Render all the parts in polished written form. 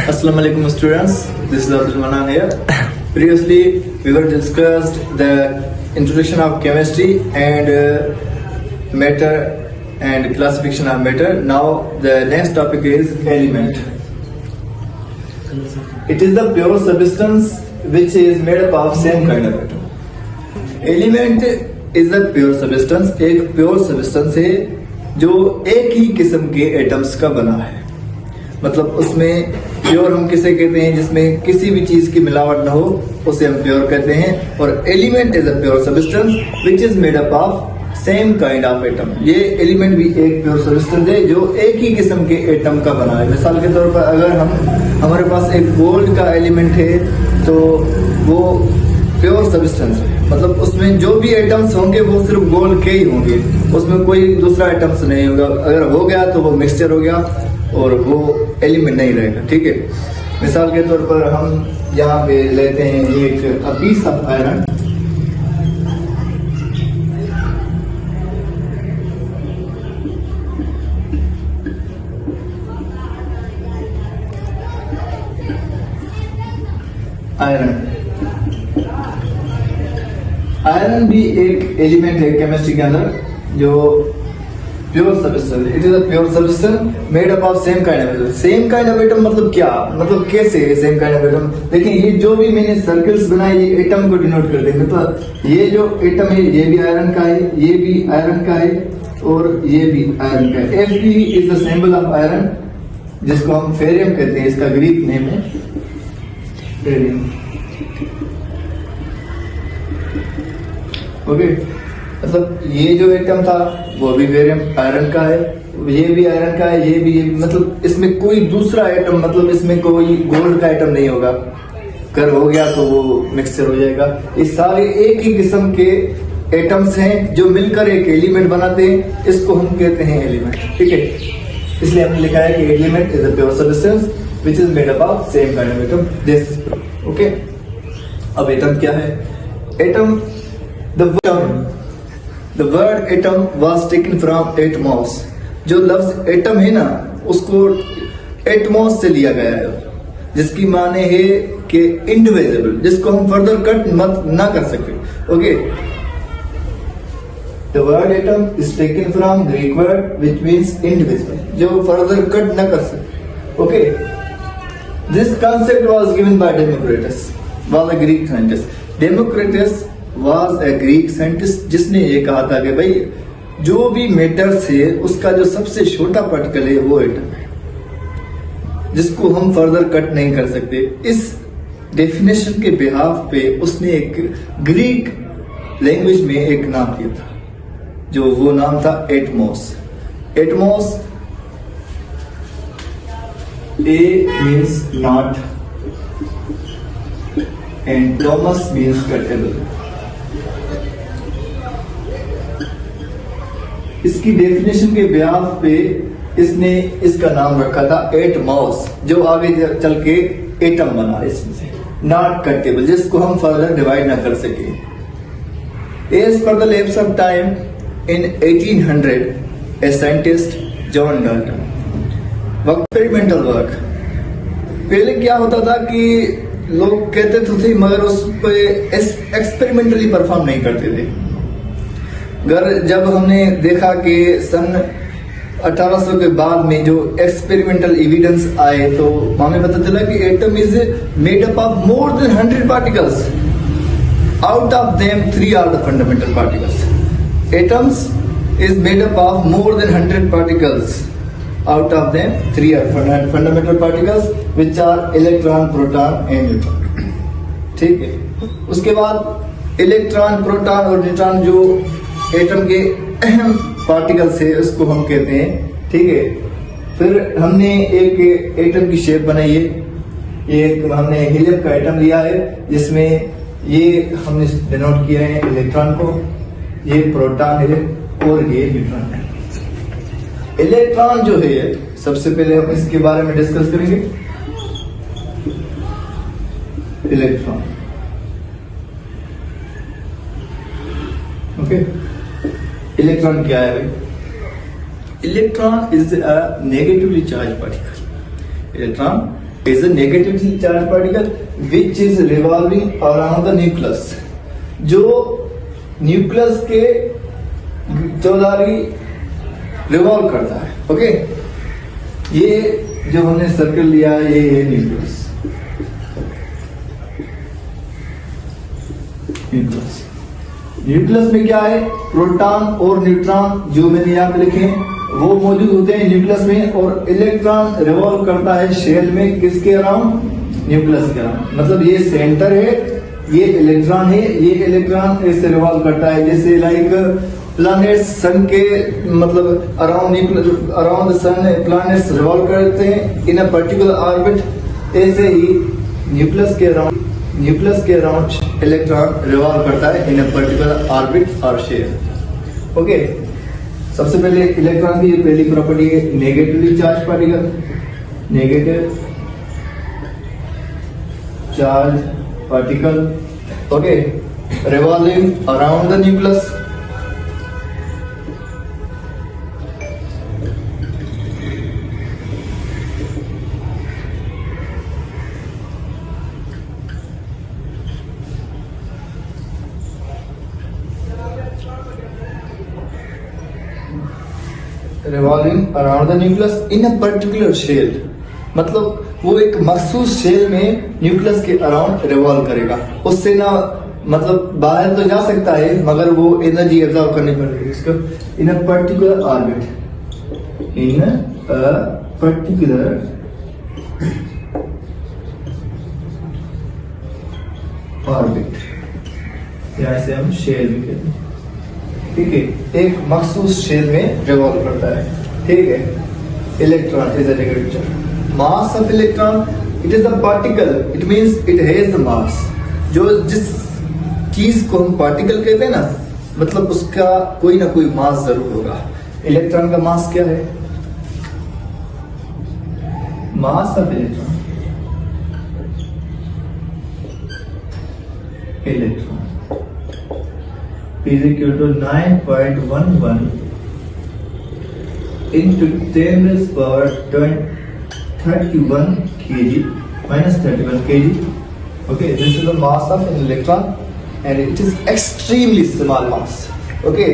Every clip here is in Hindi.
Assalamu alaikum students, this is Abdul Manan here. Previously we were discussed the introduction of chemistry and matter and classification of matter. Now the next topic is element. It is the pure substance which is made up of same kind of atom. Element is the pure substance, एक pure substance है जो एक ही किस्म के एटम्स का बना है। मतलब उसमें प्योर हम किसे कहते हैं, जिसमें किसी भी चीज की मिलावट ना हो, उसे हम प्योर कहते हैं। और element is a pure substance which is made up of same kind of atom. ये एलिमेंट भी एक प्योर सब्सटेंस है जो एक ही किस्म के एटम का बना है। मिसाल के तौर पर अगर हमारे पास एक गोल्ड का एलिमेंट है तो वो प्योर सब्सटेंस है, मतलब उसमें जो भी एटम्स होंगे वो सिर्फ गोल्ड के ही होंगे, उसमें कोई दूसरा एटम्स नहीं होगा। अगर हो गया तो वो मिक्सचर हो गया और वो एलिमेंट नहीं रहेगा। ठीक है, मिसाल के तौर पर हम यहाँ पे लेते हैं एक पीस ऑफ आयरन। आयरन भी एक एलिमेंट है केमिस्ट्री के अंदर जो pure substance. It is a pure substance made up of same kind of atom. Same kind of atom मतलब क्या, मतलब कैसे सेम काइंड ऑफ एटम। देखिए ये जो भी मैंने सर्कल्स बनाए ये एटम को डिनोट करते हैं। मतलब ये जो एटम है ये भी आयरन का है, ये भी आयरन का है और ये भी आयरन का है। Fe is the symbol of iron जिसको हम फेरियम कहते हैं, इसका ग्रीक नेम है फेरियम। ओके, मतलब ये जो एटम था वो भी फेरियम आयरन का है, ये भी आयरन का है, ये भी मतलब इसमें कोई दूसरा एटम, मतलब इसमें कोई गोल्ड का एटम नहीं होगा। अगर हो गया तो वो मिक्सचर हो जाएगा। ये सारे एक ही किस्म के एटम्स हैं जो मिलकर एक एलिमेंट बनाते हैं, इसको हम कहते हैं एलिमेंट। ठीक है, इसलिए हमने लिखा है कि element is a pure substance which is made up of same kind of atom. This okay. अब एटम क्या है? Atom The word atom was taken from atmos। जो लफ्ज एटम है ना उसको एटमॉस से लिया गया है, जिसकी माने है कि इंडिविजिबल, जिसको हम फर्दर कट मत ना कर सके। Okay, the word atom is taken from Greek word which means indivisible, जो फर्दर कट ना कर सके। Okay, this concept was given by Democritus, was a Greek scientist. Democritus was a Greek scientist जिसने ये कहा था कि भाई जो भी मेटर्स है उसका जो सबसे छोटा पार्टिकल है वो एटम है, जिसको हम फर्दर कट नहीं कर सकते। इस डेफिनेशन के बिहाफ पे उसने एक ग्रीक लैंग्वेज में एक नाम दिया था, जो वो नाम था Atmos. Atmos A means not and Thomas means cuttable. इसकी डेफिनेशन के ब्याज पे इसने इसका नाम रखा था एटमॉस, जो आगे चल के एटम बना इसमें से, नॉट कटेबल, जिसको हम फर्दर डिवाइड ना कर सके। As per the lapse of time in 1800 a scientist John Dalton experimental work. पहले क्या होता था कि लोग कहते तो थे मगर उस पे एक्सपेरिमेंटली परफॉर्म नहीं करते थे। जब हमने देखा कि सन 1800 के बाद में जो एक्सपेरिमेंटल एविडेंस आए तो हमें पता चला कि atom is made up of more than 100 particles. Out of them 3 are the fundamental particles. Atoms is made up of more than 100 particles. Out of them 3 are fundamental particles which are electron, proton and neutron। ठीक है, उसके बाद इलेक्ट्रॉन, प्रोटॉन और न्यूट्रॉन जो एटम के अहम पार्टिकल्स है उसको हम कहते हैं। ठीक है, फिर हमने एक एटम की शेप बनाई है। एक हमने हीलियम का एटम लिया है जिसमें ये हमने डिनोट किया है इलेक्ट्रॉन को, ये प्रोटॉन है और ये न्यूट्रॉन है। इलेक्ट्रॉन जो है सबसे पहले हम इसके बारे में डिस्कस करेंगे। इलेक्ट्रॉन, ओके, इलेक्ट्रॉन क्या है भाई? Electron is a negatively charge particle. Electron is a negatively charged particle which is revolving around the nucleus, जो न्यूक्लियस के चौधारी रिवॉल्व करता है। ओके, ये जो हमने सर्कल लिया ये है न्यूक्लियस। न्यूक्लियस में क्या है, प्रोटॉन और न्यूट्रॉन जो मैंने यहाँ पे लिखे वो मौजूद होते हैं न्यूक्लियस में, और इलेक्ट्रॉन रिवॉल्व करता है शेल में, किसके अराउंड, न्यूक्लियस के अराउंड। मतलब ये सेंटर है, ये इलेक्ट्रॉन है, ये इलेक्ट्रॉन इससे रिवॉल्व करता है। जैसे लाइक प्लैनेट्स सन के मतलब अराउंड सन प्लैनेट्स रिवॉल्व करते हैं इन अ पर्टिकुलर ऑर्बिट, ऐसे ही न्यूक्लियस के अराउंड इलेक्ट्रॉन रिवॉल्व करता है इन अ पर्टिकुलर ऑर्बिट और शेल। ओके, सबसे पहले इलेक्ट्रॉन की पहली प्रॉपर्टी है negatively charge particle. Negative charge particle, okay, revolving around the nucleus. Revolving around the nucleus in a particular shell, मतलब वो एक मखसूस शेल में न्यूक्लियस के अराउंड रिवॉल्व करेगा। उससे ना मतलब बाहर तो जा सकता है मगर वो एनर्जी एब्जॉर्ब करनी पड़ेगी इसको। In a particular orbit, in a particular orbit, या इसे हम शेल भी कहते हैं। ठीक है, एक मखसूस शेल में रिवॉल्व करता है। ठीक है, electron is a negative charge. Mass of electron, it is a particle, it means it has the mass. जो जिस चीज को हम पार्टिकल कहते हैं ना, मतलब उसका कोई ना कोई मास जरूर होगा। इलेक्ट्रॉन का मास क्या है, mass of electron, electron is equal to 9.11 into 10 raised power 31 kg minus 31 kg. Okay, this is the mass of an electron and it is extremely small mass. Okay,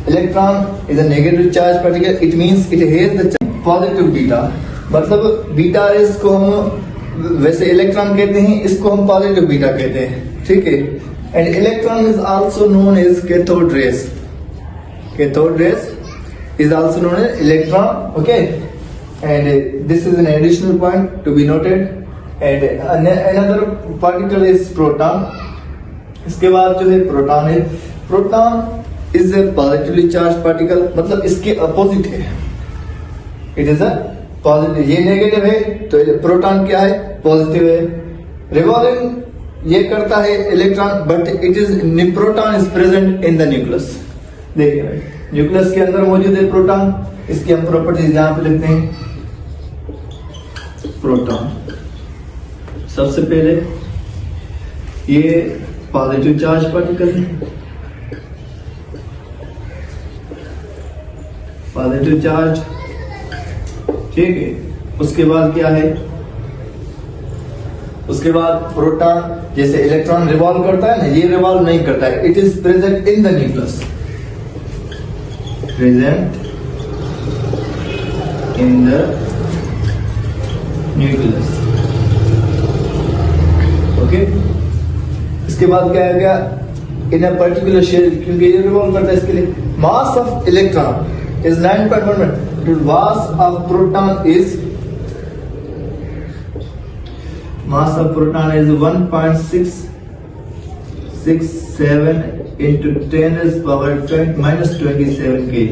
electron is a negative charge particle, it means it has the positive beta, मतलब बीटा इसको हम वैसे इलेक्ट्रॉन कहते हैं, इसको हम पॉजिटिव बीटा कहते हैं। ठीक है, and electron is also known as cathode rays. Cathode rays is also known as electron. Okay, and this is an additional point to be noted. And another particle is proton. इसके बाद जो है प्रोटॉन है। Proton is a positively charged particle, मतलब इसके अपोजिट है। It is a positive, ये नेगेटिव है तो प्रोटॉन क्या है, पॉजिटिव है। रिवॉल्विंग ये करता है electron, but it is proton is present in the nucleus. देखिए भाई, न्यूक्लियस के अंदर मौजूद है प्रोटॉन, इसकी हम प्रॉपर्टीज यहां पे लिखते हैं। प्रोटॉन सबसे पहले ये पॉजिटिव चार्ज पार्टिकल है, पॉजिटिव चार्ज। ठीक है, उसके बाद क्या है, उसके बाद प्रोटॉन, जैसे इलेक्ट्रॉन रिवॉल्व करता है ना, ये रिवॉल्व नहीं करता है, it is present in the nucleus, present in the nucleus. Okay, इसके बाद क्या है, क्या इन अ पर्टिकुलर शेल, क्योंकि ये रिवॉल्व करता है, इसके लिए mass of electron is 9.11, mass of proton is mass of proton is 1.667 into 10 raised power minus 27 kg.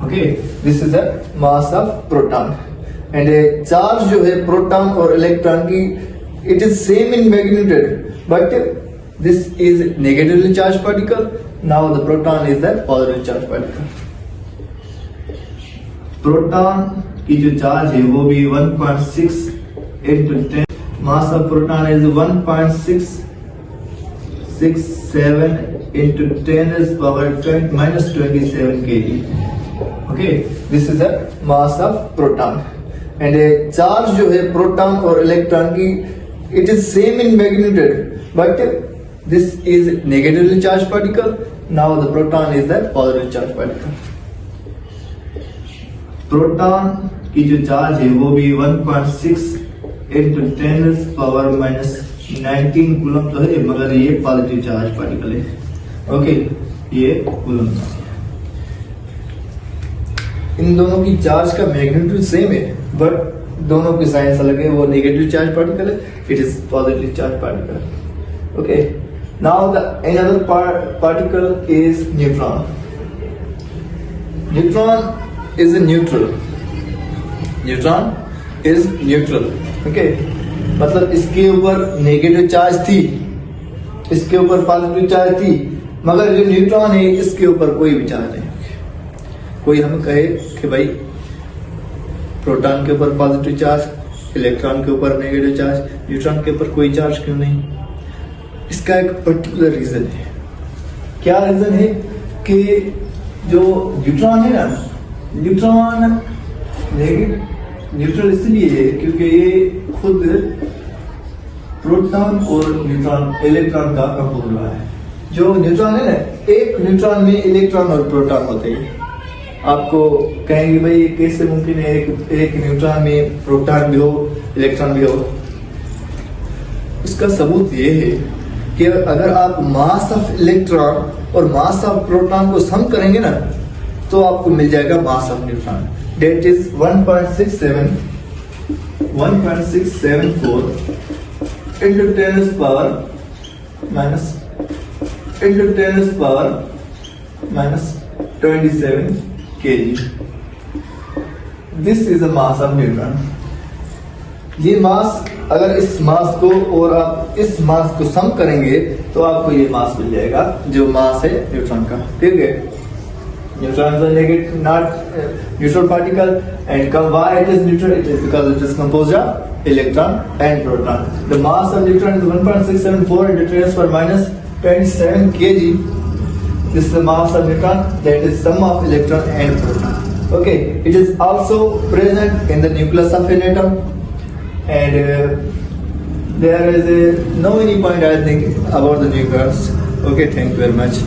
Okay, this is the mass of proton. And charge जो है प्रोटॉन और इलेक्ट्रॉन की, it is same in magnitude, but this is negatively charged particle. Now the proton is the positive charged particle. Proton की जो चार्ज है वो भी 1.6 into 10, mass of proton is 1.667 into 10 raised power minus 27 kg. Okay, this is the mass of proton. And charge जो है प्रोटॉन और इलेक्ट्रॉन की it is same in magnitude, but this is negatively charge particle, now the proton is the positive charge particle. Proton की जो चार्ज है वो भी 1.6 into 10 पावर माइनस 19 कूलम तो है, मगर ये पॉजिटिव चार्ज पार्टिकल है। ओके, ये कूलम। इन दोनों की चार्ज का मैग्नीट्यूड सेम है, बट दोनों की साइंस अलग है। वो नेगेटिव चार्ज पार्टिकल है, it is positive charge particle. Okay, now the another particle is neutron. Neutron is a neutral. Neutron is neutral. Okay, मतलब इसके ऊपर नेगेटिव चार्ज थी, इसके ऊपर पॉजिटिव चार्ज थी, मगर जो न्यूट्रॉन है इसके ऊपर कोई भी चार्ज नहीं। कोई हमें कहे कि भाई प्रोटॉन के ऊपर पॉजिटिव चार्ज, इलेक्ट्रॉन के ऊपर नेगेटिव चार्ज, न्यूट्रॉन के ऊपर कोई चार्ज क्यों नहीं? इसका एक पर्टिकुलर रीजन है। क्या रीजन है? कि जो न्यूट्रॉन है ना, न्यूट्रॉन न्यूट्रल इसलिए है क्योंकि ये खुद प्रोटॉन और न्यूट्रॉन इलेक्ट्रॉन का कंपोनेंट है। जो न्यूट्रॉन है ना, एक न्यूट्रॉन में इलेक्ट्रॉन और प्रोटॉन होते हैं। आपको कहेंगे भाई कैसे मुमकिन है एक न्यूट्रॉन में प्रोटॉन भी हो इलेक्ट्रॉन भी हो? उसका सबूत ये है कि अगर आप मास ऑफ इलेक्ट्रॉन और मास ऑफ प्रोटॉन को सम करेंगे ना, तो आपको मिल जाएगा mass of neutron, that is 1.674 into 10 power minus 27 kg. This is the mass of neutron. ये मास, अगर इस मास को और आप इस मास को सम करेंगे तो आपको ये मास मिल जाएगा जो मास है न्यूट्रॉन का। ठीक है, neutron is negative not neutral particle, and why it is neutral? It is because it is composed of electron and proton. The mass of neutron is 1.674 into 10⁻27 kg. This is the mass of neutron, that is sum of electron and proton. Okay, it is also present in the nucleus of an atom, and there is no any point I think about the nucleus. Okay, thank you very much.